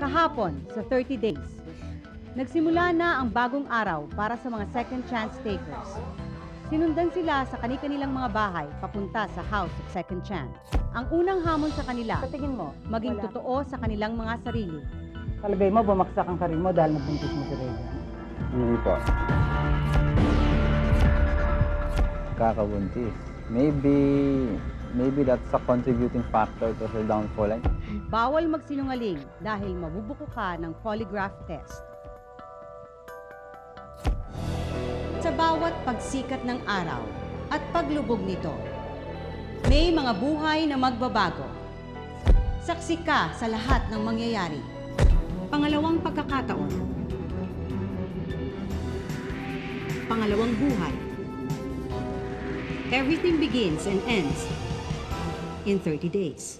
Kahapon, sa 30 days, nagsimula na ang bagong araw para sa mga second chance takers. Sinundan sila sa kani-kanilang mga bahay papunta sa House of Second Chance. Ang unang hamon sa kanila, Sa tingin mo, maging wala. totoo sa kanilang mga sarili. Palagay mo, bumagsak ang karir mo dahil nabuntis mo si Regan. Hindi po. Kakabuntis. Maybe that's a contributing factor to her downfall. Bawal magsinungaling dahil mabubuko ka ng polygraph test. Sa bawat pagsikat ng araw at paglubog nito, may mga buhay na magbabago. Saksi ka sa lahat ng mangyayari. Pangalawang pagkakataon. Pangalawang buhay. Everything begins and ends in 30 days.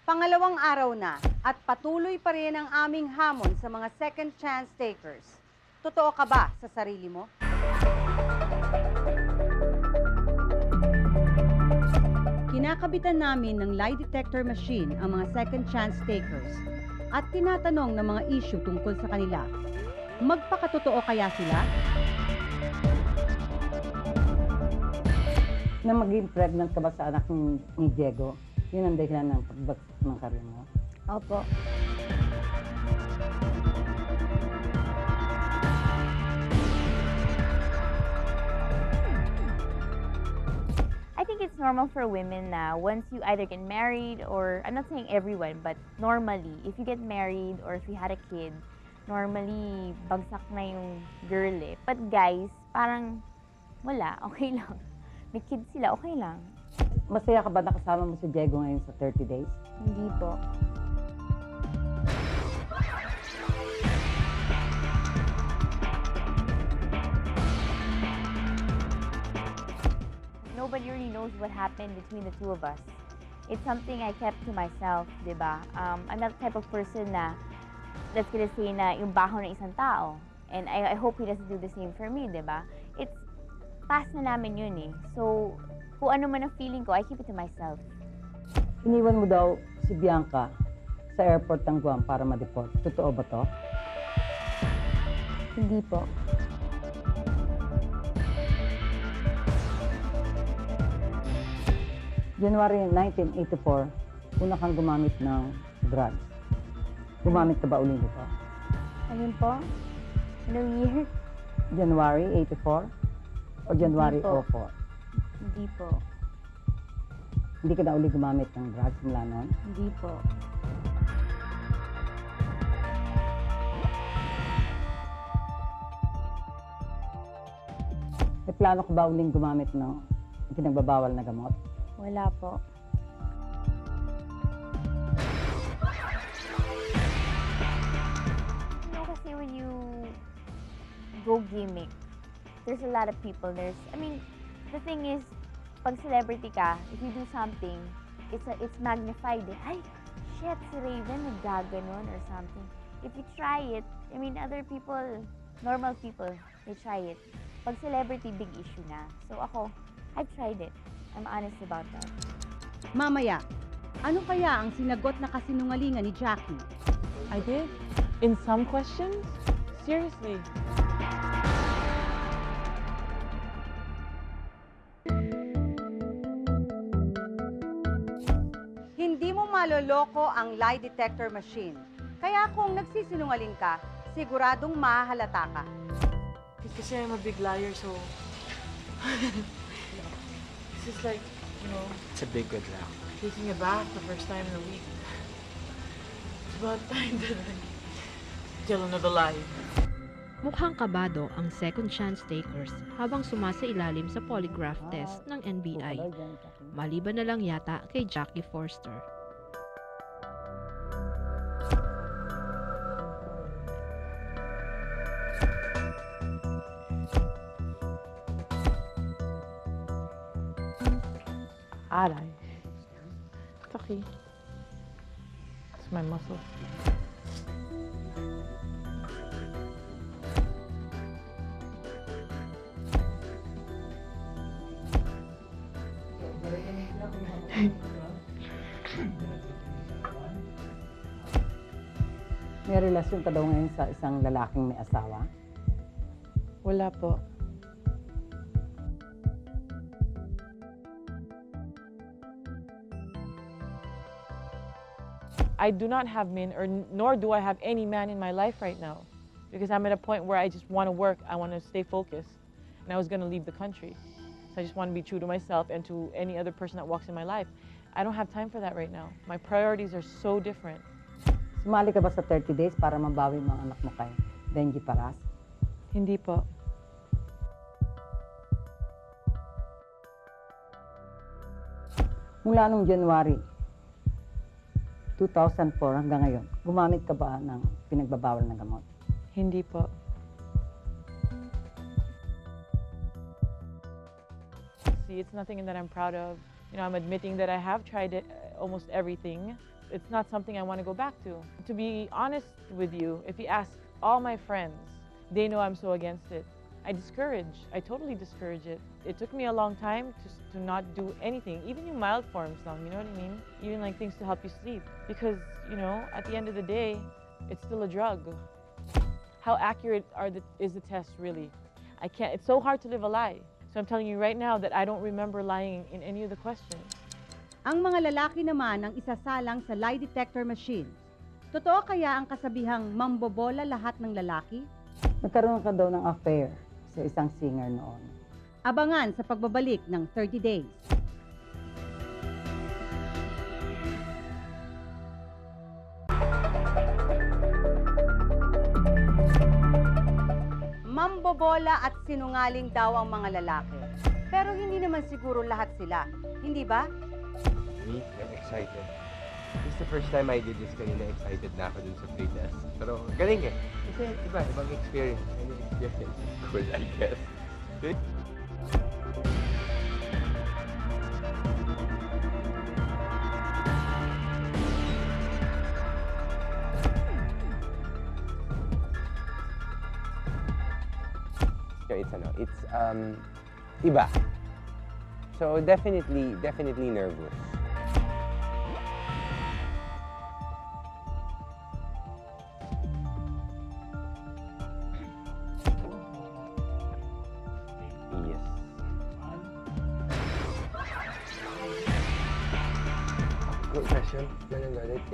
Pangalawang araw na at patuloy pa rin ang aming hamon sa mga second chance takers. Totoo ka ba sa sarili mo? Kinakabitan namin ng lie detector machine ang mga second chance takers at tinatanong ng mga issue tungkol sa kanila. Magpakatotoo kaya sila? Na maging pregnant ka ba sa anak ni Diego? Yun ang dahilan ng pagbagsak ng karir mo. Opo. I think it's normal for women na once you either get married or, I'm not saying everyone, but normally, if you get married or if you had a kid, normally, bagsak na yung girl eh. But guys, parang wala, okay lang. May kids sila, okay lang. Masaya ka ba nakasama mo si Diego ngayon sa 30 days? Hindi po. Nobody really knows what happened between the two of us. It's something I kept to myself, di ba? I'm not the type of person na that's gonna say na yung baho ng isang tao. And I hope he doesn't do the same for me, di ba? It's past na namin yun eh. So, kung ano man ang feeling ko, I keep it to myself. Iniwan mo daw si Bianca sa airport ng Guam para ma-deport. Totoo ba to? Hindi po. January 1984, una kang gumamit ng drugs. Gumamit ka ba uli nito? Ayun po? Anong year? January 84 o January Hindi po. 04? Hindi po. Hindi ka na uli gumamit ng drugs mula noon? Hindi po. May plano ka ba uling gumamit ng pinagbabawal na gamot? Wala po. You know, kasi when you go gimmick, there's a lot of people. I mean, the thing is, pag celebrity ka, if you do something, it's magnified. Ay, shit, si Raven naggaganon or something. If you try it, I mean, other people, normal people, they try it. Pag celebrity, big issue na. So ako, I've tried it. I'm honest about that. Mamaya, ano kaya ang sinagot na kasinungalingan ni Jackie? I did? In some questions? Seriously? Hindi mo maloloko ang lie detector machine. Kaya kung nagsisinungaling ka, siguradong mahahalata ka. Kasi I'm a big liar, so... This is like, you know, It's a big good luck. taking a bath the first time in a week. It's about time that I tell another lie. Mukhang kabado ang second chance takers habang sumasailalim sa polygraph test ng NBI. Maliban na lang yata kay Jackie Forster. Aray. It's okay. It's my muscles. May relasyon ka daw ngayon sa isang lalaking may asawa? Wala po. I do not have men, nor do I have any man in my life right now, because I'm at a point where I just want to work. I want to stay focused, and I was going to leave the country. So I just want to be true to myself and to any other person that walks in my life. I don't have time for that right now. My priorities are so different. Sumali ka ba sa 30 days para mabawi mo ang anak mo kay Benji Paras? Hindi po. Mula nung January 2004 hanggang ngayon, gumamit ka ba ng pinagbabawal ng gamot? Hindi po. See, it's nothing that I'm proud of. You know, I'm admitting that I have tried it, almost everything. It's not something I want to go back to. To be honest with you, if you ask all my friends, they know I'm so against it. I totally discourage it. It took me a long time to not do anything, even yung mild forms lang, you know what I mean? Even like things to help you sleep. Because, you know, at the end of the day, it's still a drug. How accurate is the test really? It's so hard to live a lie. So I'm telling you right now that I don't remember lying in any of the questions. Ang mga lalaki naman ang isasalang sa lie detector machines. Totoo kaya ang kasabihang mambobola lahat ng lalaki? Nagkaroon ka daw ng affair sa isang singer noon. Abangan sa pagbabalik ng 30 days. Mambobola at sinungaling daw ang mga lalaki. Pero hindi naman siguro lahat sila. Hindi ba? Me? I'm excited. This is the first time I did this kanina. Excited na ako dun sa playtest. Pero galing eh. Kasi ibang experience. Any experience. Cool, I guess. It's iba. So definitely nervous. Yes. Good question. Ganun ulit.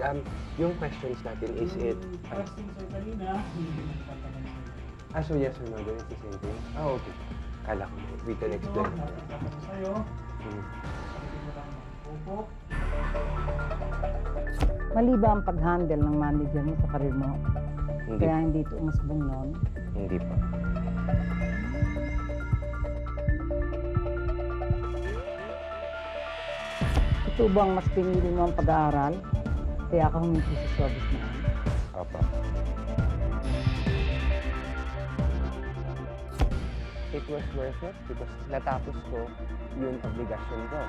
Yung questions natin, is it... so yes or no, then it's the same thing? Okay. Kala ko, we can explain. Mali ba ang pag-handle ng manager mo sa karir mo? Hindi. Kaya hindi ito umusbong noon? Hindi pa. Ito bang mas pinili mo ang pag-aaral? Kaya ka huminto sa showbiz na yan? Opo. It was worth it because natapos ko yung obligasyon ko.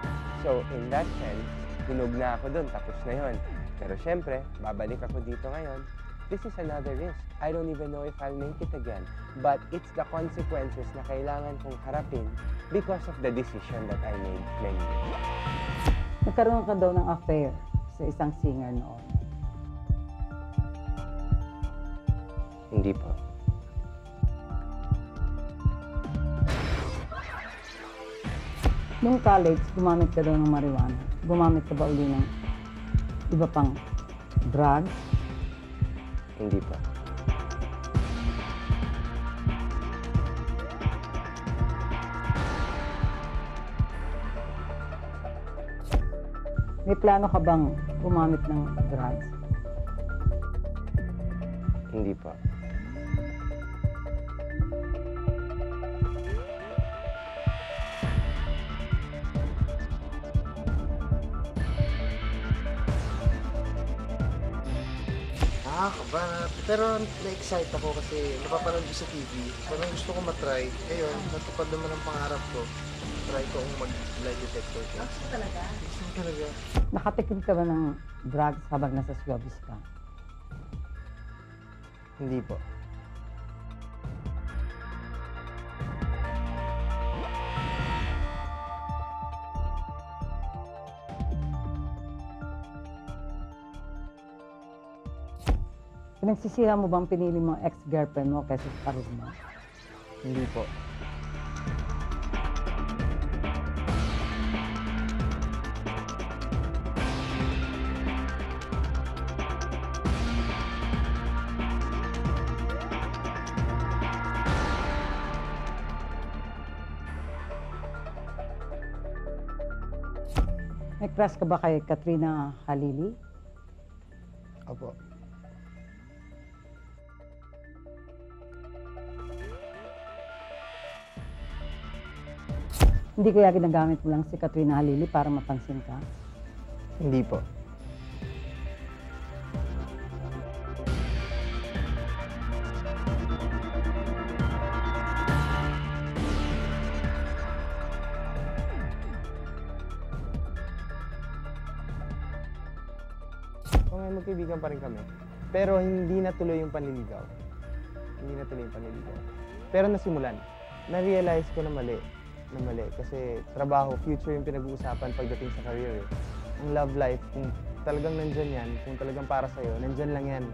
So, in that sense, hinog na ako dun, tapos na yun. Pero syempre, babalik ako dito ngayon. This is another risk. I don't even know if I'll make it again. But it's the consequences na kailangan kong harapin because of the decision that I made many years ago. Nagkaroon ka daw ng affair sa isang singer noon. Hindi po. Nung college, gumamit ka daw ng marijuana. Gumamit ka ba uli ng iba pang drugs? Hindi po. May plano ka bang gumamit ng drugs? Hindi po. Nakakaba. Pero na-excite ako kasi napapanood ko sa TV. Parang gusto ko matry. Ngayon, natupad naman ang pangarap ko. Try ko ang mag-lie detector test. Gusto talaga? Gusto talaga. Nakatikim ka ba ng drugs habang nasa showbiz ka? Hindi po. Pinagsisihan mo bang pinili mo ang ex-girlfriend mo kaysa sa karir mo? Hindi po. May crush ka ba kay Katrina Halili? Opo. Hindi kaya ginagamit mo lang si Katrina Halili para mapansin ka? Hindi po. Kung may magkaibigan pa rin kami. Pero hindi natuloy yung panliligaw. Hindi natuloy yung panliligaw. Pero nasimulan. Na-realize ko na mali. Kasi trabaho, future yung pinag-uusapan pagdating sa career. Ang love life, kung talagang nandyan yan, kung talagang para sa'yo, nandyan lang yan.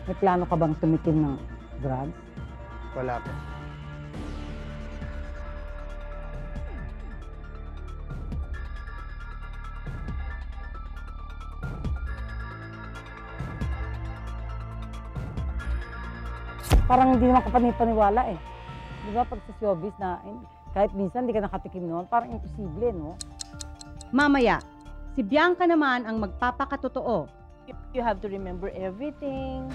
May plano ka bang tumikim ng drugs? Wala po. Parang hindi naman ka panipaniwala eh. Di ba pag sa showbiz na kahit minsan hindi ka nakatikim noon, parang imposible, no? Mamaya, si Bianca naman ang magpapakatotoo. You have to remember everything,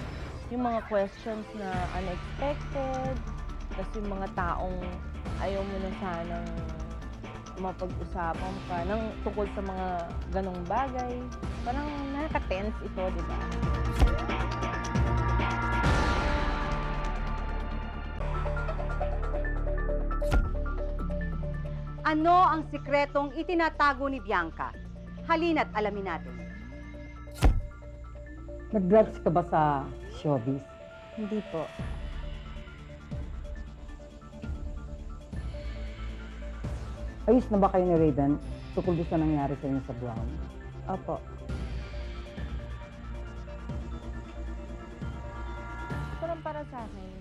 yung mga questions na unexpected, tapos yung mga taong ayaw mo na sanang mapag-usapan pa ng tungkol sa mga ganong bagay. Parang nakaka-tense ito, di ba? Ano ang sikretong itinatago ni Bianca? Halina't alamin natin. Nag-drugs ka ba sa showbiz? Hindi po. Ayos na ba kayo ni Raiden tungkol doon sa nangyari sa inyo sa Brown? Opo. Parang para sa akin,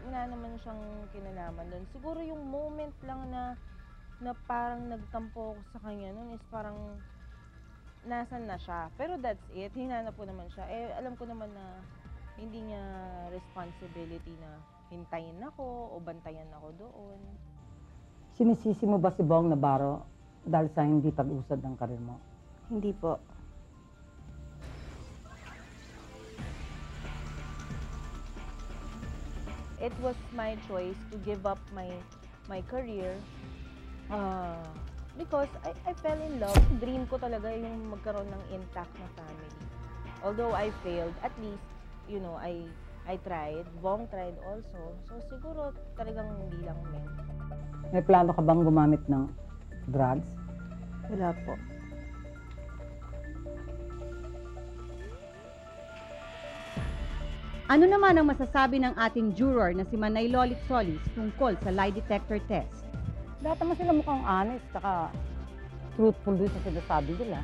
wala naman siyang kinalaman doon. Siguro yung moment lang na parang nagtampo ako sa kanya noon is parang nasan na siya. Pero that's it. Hinanap ko naman siya. Eh, alam ko naman na hindi niya responsibility na hintayin ako o bantayan ako doon. Sinisisi mo ba si Bong Navarro dahil sa hindi pag-usad ng karir mo? Hindi po. It was my choice to give up my career because I fell in love. Dream ko talaga yung magkaroon ng intact na family. Although I failed, at least, you know, I tried. Bong tried also. So siguro talagang hindi lang meant. May plano ka bang gumamit ng drugs? Wala po. Ano naman ang masasabi ng ating juror na si Manay Lolit Solis tungkol sa lie detector test? Lahat naman sila mukhang honest, saka truthful din sa sinasabi nila.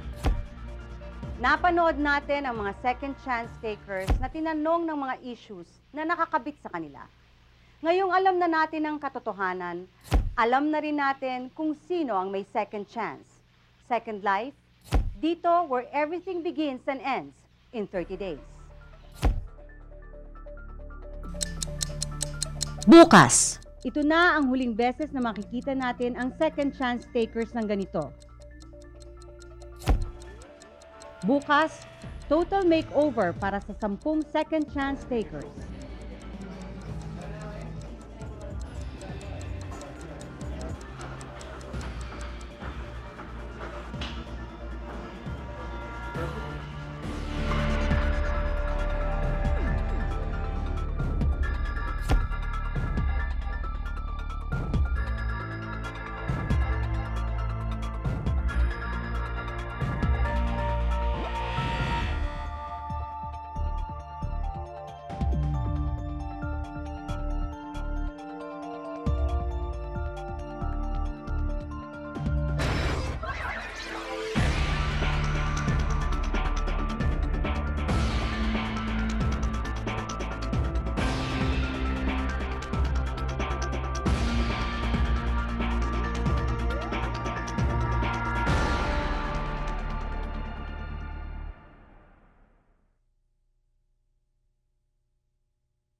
Napanood natin ang mga second chance takers na tinanong ng mga issues na nakakabit sa kanila. Ngayong alam na natin ang katotohanan, alam na rin natin kung sino ang may second chance. Second life, dito where everything begins and ends in 30 days. Bukas! Ito na ang huling beses na makikita natin ang second chance takers ng ganito. Bukas, total makeover para sa 10 second chance takers.